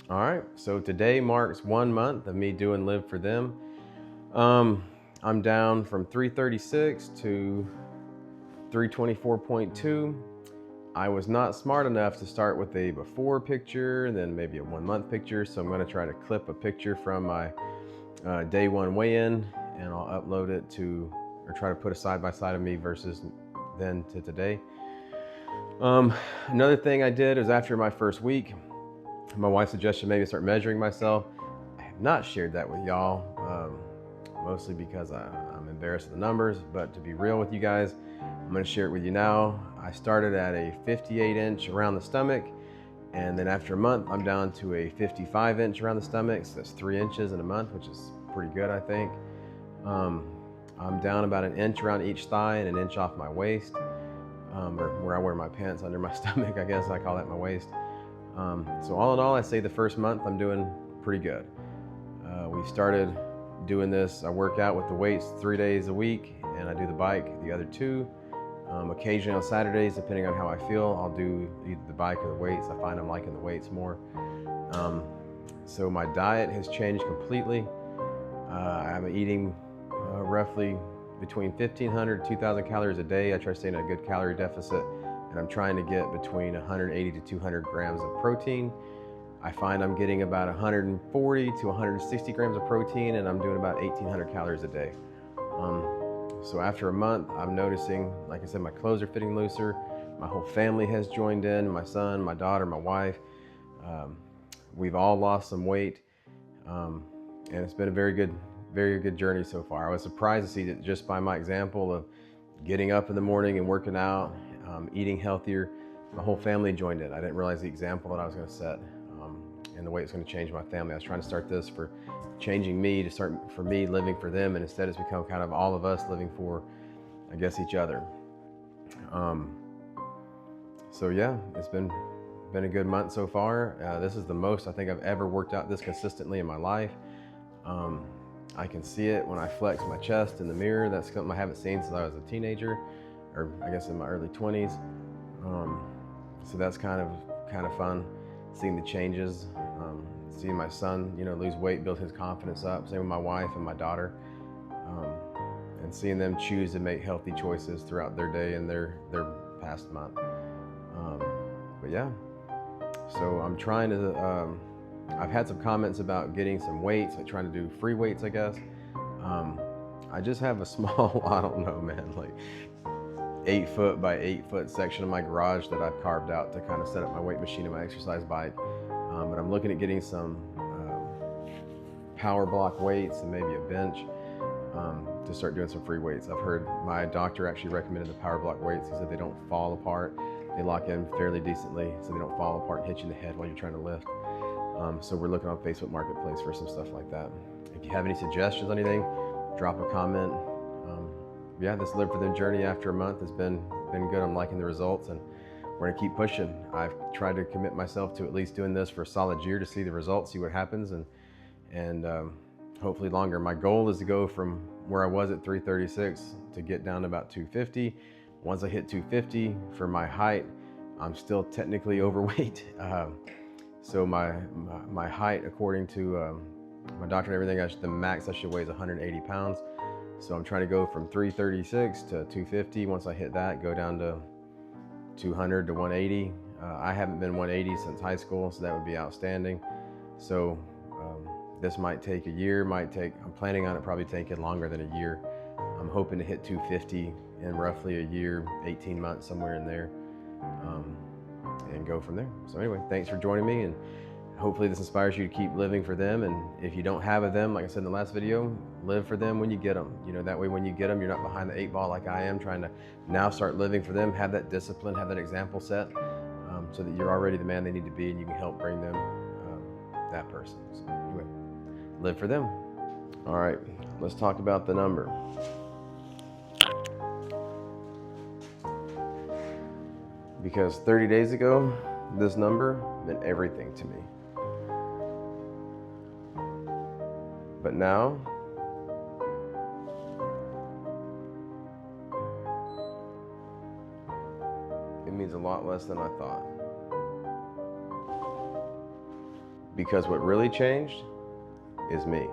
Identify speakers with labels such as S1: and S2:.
S1: All right, so today marks 1 month of me doing Live for Them. I'm down from 336 to 324.2. I was not smart enough to start with a before picture and then maybe a 1 month picture, so I'm going to try to clip a picture from my day one weigh-in, and I'll upload it to, or try to put a side by side of me versus then to today. Another thing I did is after my first week, my wife suggested maybe start measuring myself. I have not shared that with y'all, mostly because I'm embarrassed of the numbers, but to be real with you guys, I'm going to share it with you now. I started at a 58 inch around the stomach, and then after a month, I'm down to a 55 inch around the stomach, so that's 3 inches in a month, which is pretty good, I think. I'm down about an inch around each thigh and an inch off my waist, or where I wear my pants under my stomach, I guess I call that my waist. So all in all, I say the first month I'm doing pretty good. We started doing this, I work out with the weights 3 days a week, and I do the bike the other 2. Occasionally on Saturdays, depending on how I feel, I'll do either the bike or the weights. I find I'm liking the weights more. So my diet has changed completely. I'm eating roughly between 1,500 to 2,000 calories a day. I try to stay in a good calorie deficit, and I'm trying to get between 180 to 200 grams of protein. I find I'm getting about 140 to 160 grams of protein, and I'm doing about 1,800 calories a day. So after a month, I'm noticing, like I said, my clothes are fitting looser. My whole family has joined in, my son, my daughter, my wife. We've all lost some weight, and it's been a very good journey so far. I was surprised to see that just by my example of getting up in the morning and working out, eating healthier, my whole family joined in. I didn't realize the example that I was going to set, and the way it's going to change my family. I was trying to start this for changing me, to start for me living for them, and instead it's become kind of all of us living for, I guess, each other. So yeah, it's been a good month so far. This is the most I think I've ever worked out this consistently in my life. I can see it when I flex my chest in the mirror. That's something I haven't seen since I was a teenager, or I guess in my early 20s. So that's kind of fun, seeing the changes, seeing my son, lose weight, build his confidence up. Same with my wife and my daughter, and seeing them choose to make healthy choices throughout their day and their past month. But yeah, so I'm trying to. I've had some comments about getting some weights, like trying to do free weights, I guess. I just have a small, I don't know, man, like 8 foot by 8 foot section of my garage that I've carved out to kind of set up my weight machine and my exercise bike. But I'm looking at getting some power block weights and maybe a bench to start doing some free weights. I've heard my doctor actually recommended the power block weights. He said they don't fall apart. They lock in fairly decently, so they don't fall apart and hit you in the head while you're trying to lift. So we're looking on Facebook Marketplace for some stuff like that. If you have any suggestions on anything, drop a comment. Yeah, this Live for Them journey after a month has been good. I'm liking the results, and we're gonna keep pushing. I've tried to commit myself to at least doing this for a solid year to see the results, see what happens, and hopefully longer. My goal is to go from where I was at 336 to get down to about 250. Once I hit 250, for my height, I'm still technically overweight. So my height, according to my doctor and everything, the max I should weigh is 180 pounds. So I'm trying to go from 336 to 250. Once I hit that, go down to 200 to 180. I haven't been 180 since high school, so that would be outstanding. So this might take a year, I'm planning on it probably taking longer than a year. I'm hoping to hit 250 in roughly a year, 18 months, somewhere in there, and go from there. So anyway, thanks for joining me, and hopefully this inspires you to keep living for them. And if you don't have a them, like I said in the last video, live for them when you get them. That way when you get them, you're not behind the 8 ball like I am, trying to now start living for them, have that discipline, have that example set, so that you're already the man they need to be, and you can help bring them that person. So anyway, live for them. All right, let's talk about the number. Because 30 days ago, this number meant everything to me. But now, it means a lot less than I thought. because what really changed is me.